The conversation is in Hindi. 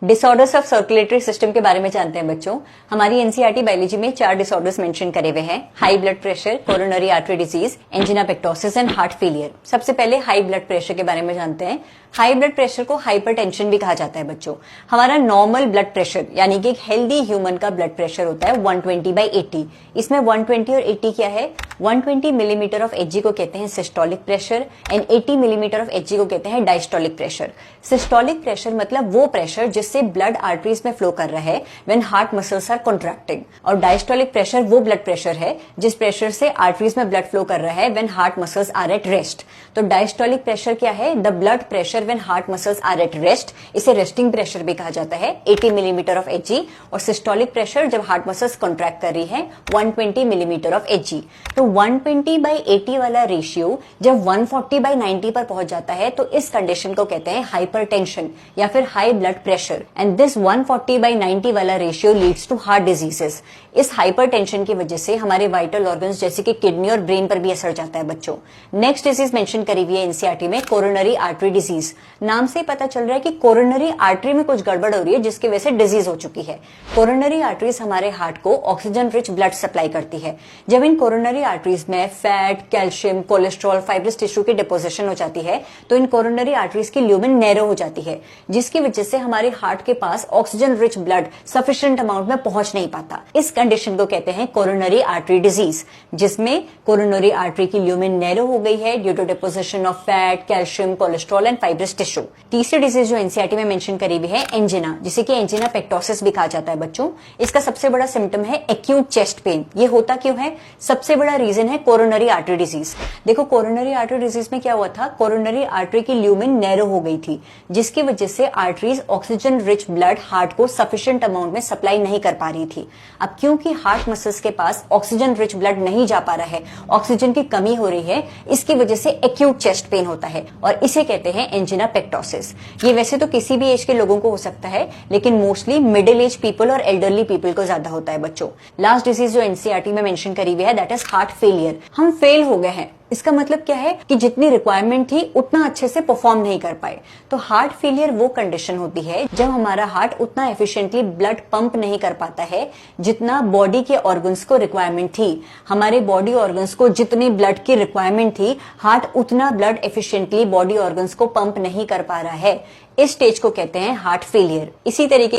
डिसऑर्डर्स ऑफ सर्कुलेटरी सिस्टम के बारे में जानते हैं बच्चों। हमारी एनसीईआरटी बायोलॉजी में 4 डिसऑर्डर्स मेंशन करे हुए हैं। High blood pressure, coronary artery disease, angina pectoris and heart failure. सबसे पहले हाई ब्लड प्रेशर के बारे में जानते हैं। हाई ब्लड प्रेशर को हाइपरटेंशन भी कहा जाता है बच्चों। हमारा नॉर्मल ब्लड प्रेशर यानी कि एक हेल्दी ह्यूमन का ब्लड प्रेशर होता है 120/80। इसमें 120 और 80 क्या है? 120 मिलीमीटर ऑफ एचजी को कहते हैं systolic pressure and 80 millimetre of Hg को कहते हैं डायस्टोलिक प्रेशर। सिस्टोलिक प्रेशर मतलब वो प्रेशर जिससे ब्लड आर्टरीज में फ्लो कर रहा है when heart muscles are contracting, और डायस्टोलिक प्रेशर वो ब्लड प्रेशर है जिस प्रेशर से आर्टरीज में ब्लड फ्लो कर रहा है when heart muscles are at rest. तो डायस्टोलिक प्रेशर क्या है? The blood pressure when heart muscles are at rest. इसे रेस्टिंग प्रेशर भी कहा जाता है, 80 मिलीमीटर ऑफ एचजी। और सिस्टोलिक प्रेशर जब हार्ट मसल्स कॉन्ट्रैक्ट कर रही है 120 मिलीमीटर ऑफ एचजी। तो 120/80 वाला रेशियो जब 140/90 पर पहुंच जाता है तो इस कंडीशन को कहते हैं हाइपरटेंशन या फिर high blood pressure. And this 140/90 वाला ratio leads to heart diseases. इस हाइपरटेंशन की वजह से हमारे वाइटल ऑर्गन्स जैसे कि किडनी और ब्रेन पर भी असर जाता है बच्चों। नेक्स्ट डिजीज मेंशन करी हुई है एनसीईआरटी में, कोरोनरी आर्टरी डिजीज। नाम से पता चल रहा है कि कोरोनरी आर्टरी में कुछ गड़बड़ हो रही है जिसकी वजह से डिजीज हो चुकी है। कोरोनरी आर्टरीज हमारे हार्ट को ऑक्सीजन रिच ब्लड सप्लाई करती है। जब इन कोरोनरी आर्टरीज में fat, calcium, cholesterol, fibrous tissue की डिपोजिशन हो जाती है तो इन कोरोनरी आर्टरीज की ल्यूमेन नैरो हो जाती है, जिसकी वजह से हमारे हार्ट के पास oxygen rich blood sufficient amount में पहुंच नहीं पाता। इस कंडीशन को कहते हैं कोरोनरी आर्टरी डिजीज, जिसमें कोरोनरी आर्टरी की ल्यूमेन नैरो हो गई है due to deposition of fat, calcium, cholesterol and fibrous tissue. तीसरी डिजीज जो एनसीईआरटी में मेंशन करी हुई है एंजिना, जिसे कि एंजिना पेक्टोसिस भी कहा जाता है बच्चों। इसका सबसे बड़ा सिम्टम है एक्यूट चेस्ट पेन। ये होता क्यों है? सबसे बड़ा रीजन है कोरोनरी आर्टरी डिजीज। देखो कोरोनरी आर्टरी डिजीज में क्या हुआ था, कोरोनरी आर्टरी की ल्यूमेन नैरो हो गई थी, जिसकी वजह से arteries oxygen rich blood heart को सफिशिएंट अमाउंट में सप्लाई नहीं कर पा रही थी। अब क्योंकि हार्ट मसल्स के पास ऑक्सीजन रिच ब्लड नहीं जा पा रहा है, ऑक्सीजन की कमी हो रही है, इसकी वजह से एक्यूट चेस्ट पेन होता है और इसे कहते हैं एंजिना पेक्टोसिस। ये वैसे तो किसी भी एज के लोगों को हो सकता है, लेकिन मोस्टली मिडिल एज पीपल और एल्डरली पीपल को ज्यादा होता है बच्चों। लास्ट डिजीज जो एनसीईआरटी में मेंशन करी हुई है दैट इज हार्ट फेलियर। हम फेल हो गए हैं, इसका मतलब क्या है कि जितनी रिक्वायरमेंट थी उतना अच्छे से परफॉर्म नहीं कर पाए। तो हार्ट फेलियर वो कंडीशन होती है जब हमारा हार्ट उतना एफिशिएंटली ब्लड पंप नहीं कर पाता है जितना बॉडी के ऑर्गन्स को रिक्वायरमेंट थी। हमारे बॉडी ऑर्गन्स को जितनी ब्लड की रिक्वायरमेंट थी, हार्ट उतना ब्लड एफिशिएंटली बॉडी ऑर्गन्स को पंप नहीं कर पा रहा है। इस स्टेज को कहते हैं हार्ट फेलियर। इसी तरीके